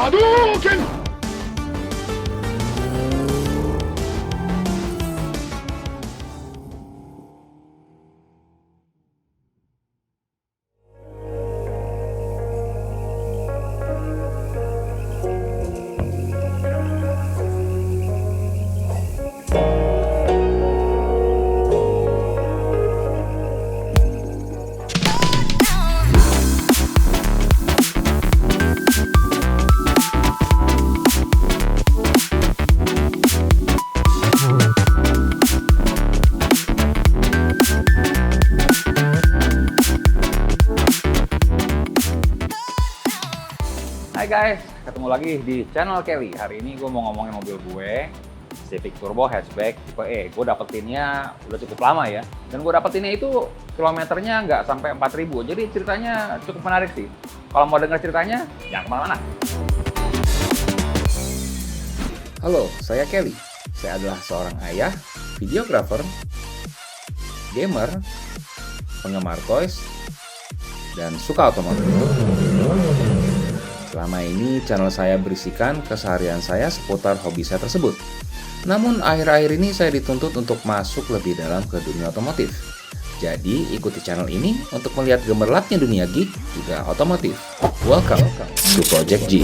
Hadouken! Hai guys, ketemu lagi di channel Kelly. Hari ini gue mau ngomongin mobil gue, Civic Turbo Hatchback tipe E. Gue dapetinnya udah cukup lama ya. Dan gue dapetinnya itu kilometernya nggak sampai 4.000. Jadi ceritanya cukup menarik sih. Kalau mau denger ceritanya, jangan kemana-mana. Halo, saya Kelly. Saya adalah seorang ayah, videografer, gamer, penggemar toys, dan suka otomotif. Selama ini channel saya berisikan keseharian saya seputar hobi saya tersebut. Namun akhir-akhir ini saya dituntut untuk masuk lebih dalam ke dunia otomotif. Jadi ikuti channel ini untuk melihat gemerlapnya dunia geek juga otomotif. Welcome to Project G.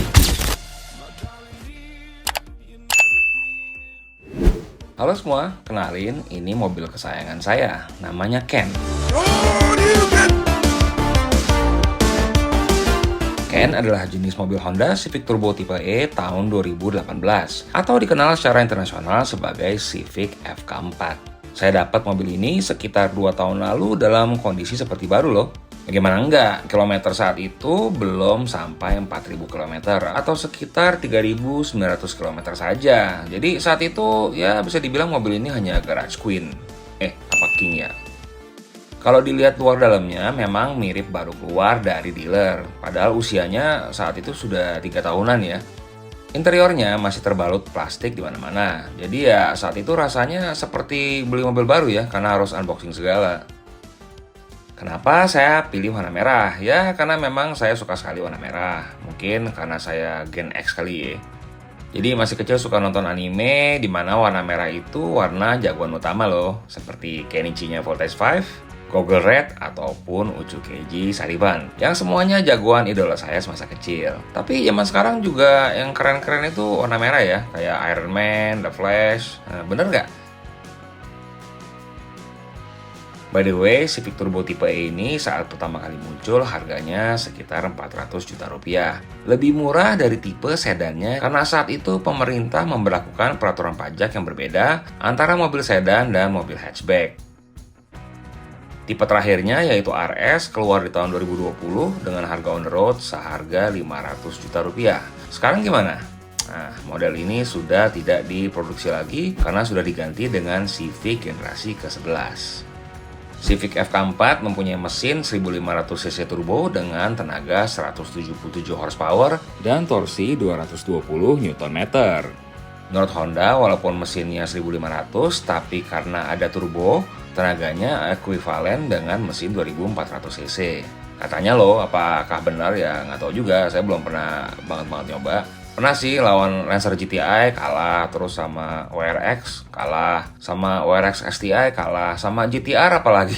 Halo semua, kenalin ini mobil kesayangan saya, namanya Ken. Ken adalah jenis mobil Honda Civic Turbo tipe E tahun 2018 atau dikenal secara internasional sebagai Civic FK4. Saya dapat mobil ini sekitar 2 tahun lalu dalam kondisi seperti baru loh. Bagaimana enggak, kilometer saat itu belum sampai 4.000 km atau sekitar 3.900 km saja. Jadi saat itu ya bisa dibilang mobil ini hanya garage queen. Apa king ya? Kalau dilihat luar dalamnya memang mirip baru keluar dari dealer, padahal usianya saat itu sudah 3 tahunan ya. Interiornya masih terbalut plastik di mana-mana, jadi ya saat itu rasanya seperti beli mobil baru ya, karena harus unboxing segala. Kenapa saya pilih warna merah? Ya karena memang saya suka sekali warna merah, mungkin karena saya Gen X kali ya. Jadi masih kecil suka nonton anime, di mana warna merah itu warna jagoan utama loh, seperti Kenichi-nya Voltage 5, Google Red, ataupun Uchu Keiji Sariban, yang semuanya jagoan idola saya semasa kecil. Tapi zaman sekarang juga yang keren-keren itu warna merah ya, kayak Iron Man, The Flash, bener nggak? By the way, Civic Turbo tipe E ini saat pertama kali muncul harganya sekitar 400 juta rupiah. Lebih murah dari tipe sedannya karena saat itu pemerintah memberlakukan peraturan pajak yang berbeda antara mobil sedan dan mobil hatchback. Tipe terakhirnya yaitu RS keluar di tahun 2020 dengan harga on the road seharga 500 juta rupiah. Sekarang gimana? Nah, model ini sudah tidak diproduksi lagi karena sudah diganti dengan Civic generasi ke-11. Civic FK4 mempunyai mesin 1500 cc turbo dengan tenaga 177 horsepower dan torsi 220 Nm. Menurut Honda, walaupun mesinnya 1500, tapi karena ada turbo, tenaganya ekuivalen dengan mesin 2400 cc. Katanya loh, apakah benar ya nggak tahu juga, saya belum pernah banget nyoba. Pernah sih lawan Lancer GTI kalah, terus sama WRX kalah, sama WRX STI kalah, sama GTR apalagi.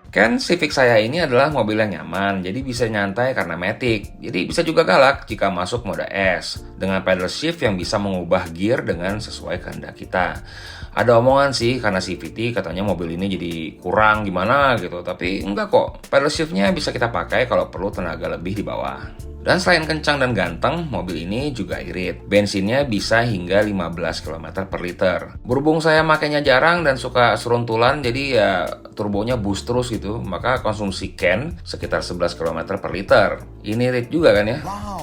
Kan Civic saya ini adalah mobil yang nyaman, jadi bisa nyantai karena matic. Jadi bisa juga galak jika masuk mode S, dengan pedal shift yang bisa mengubah gear dengan sesuai kehendak kita. Ada omongan sih karena CVT katanya mobil ini jadi kurang gimana gitu, tapi enggak kok. Pedal shiftnya bisa kita pakai kalau perlu tenaga lebih di bawah. Dan selain kencang dan ganteng, mobil ini juga irit. Bensinnya bisa hingga 15 km per liter. Berhubung saya makainya jarang dan suka seruntulan, jadi ya turbonya boost terus gitu. Maka konsumsi Ken sekitar 11 km per liter. Ini irit juga kan ya? Wow.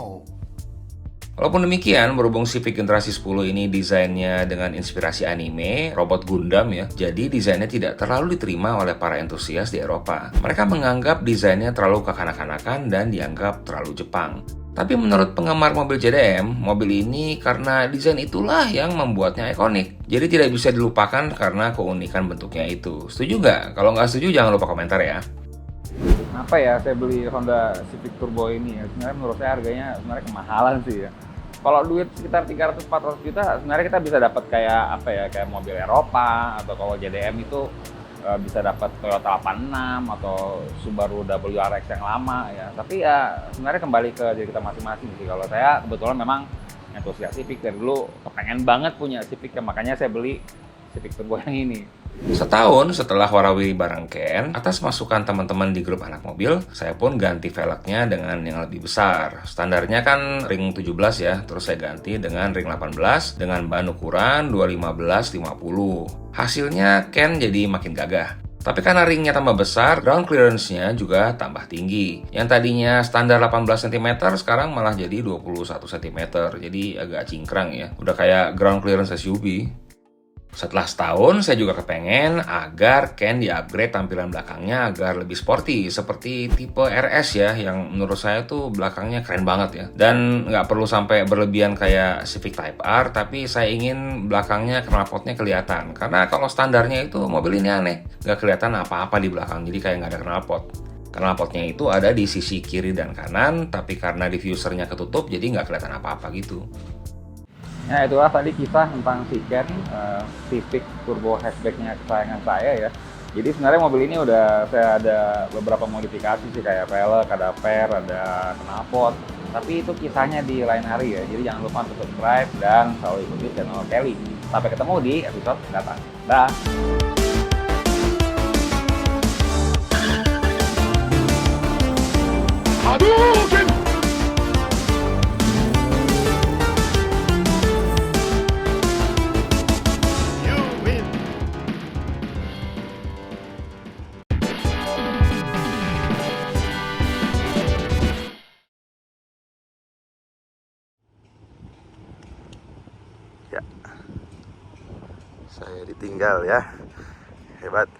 Walaupun demikian, berhubung Civic generasi 10 ini desainnya dengan inspirasi anime, robot Gundam ya, jadi desainnya tidak terlalu diterima oleh para entusias di Eropa. Mereka menganggap desainnya terlalu kekanak-kanakan dan dianggap terlalu Jepang. Tapi menurut penggemar mobil JDM, mobil ini karena desain itulah yang membuatnya ikonik. Jadi tidak bisa dilupakan karena keunikan bentuknya itu. Setuju nggak? Kalau nggak setuju jangan lupa komentar ya. Apa ya, saya beli Honda Civic Turbo ini ya, sebenarnya menurut saya harganya sebenarnya kemahalan sih ya. Kalau duit sekitar 300-400 juta sebenarnya kita bisa dapat kayak apa ya, kayak mobil Eropa, atau kalau JDM itu bisa dapat Toyota 86 atau Subaru WRX yang lama ya. Tapi ya sebenarnya kembali ke diri kita masing-masing sih. Kalau saya kebetulan memang entusias Civic dari dulu, kepengen banget punya Civic ya, makanya saya beli Civic Turbo yang ini. Setahun setelah warawiri bareng Ken, atas masukan teman-teman di grup anak mobil, saya pun ganti velgnya dengan yang lebih besar. Standarnya kan ring 17 ya, terus saya ganti dengan ring 18 dengan ban ukuran 215/50. Hasilnya Ken jadi makin gagah. Tapi karena ringnya tambah besar, ground clearance-nya juga tambah tinggi. Yang tadinya standar 18 cm, sekarang malah jadi 21 cm. Jadi agak cingkrang ya. Udah kayak ground clearance SUV. Setelah setahun, saya juga kepengen agar Ken di-upgrade tampilan belakangnya agar lebih sporty, seperti tipe RS ya, yang menurut saya tuh belakangnya keren banget ya. Dan nggak perlu sampai berlebihan kayak Civic Type R, tapi saya ingin belakangnya knalpotnya kelihatan. Karena kalau standarnya itu mobil ini aneh, nggak kelihatan apa-apa di belakang, jadi kayak nggak ada knalpot. Knalpotnya itu ada di sisi kiri dan kanan, tapi karena diffusernya ketutup, jadi nggak kelihatan apa-apa gitu. Ya itulah tadi kisah tentang si Ken, Civic Turbo hatchbacknya kesayangan saya ya. Jadi sebenarnya mobil ini udah saya ada beberapa modifikasi sih, kayak velg, ada per, ada knalpot. Tapi itu kisahnya di lain hari ya. Jadi jangan lupa untuk subscribe dan selalu ikuti channel Kelly. Sampai ketemu di episode mendatang. Dah. Ya, saya ditinggal ya, hebat.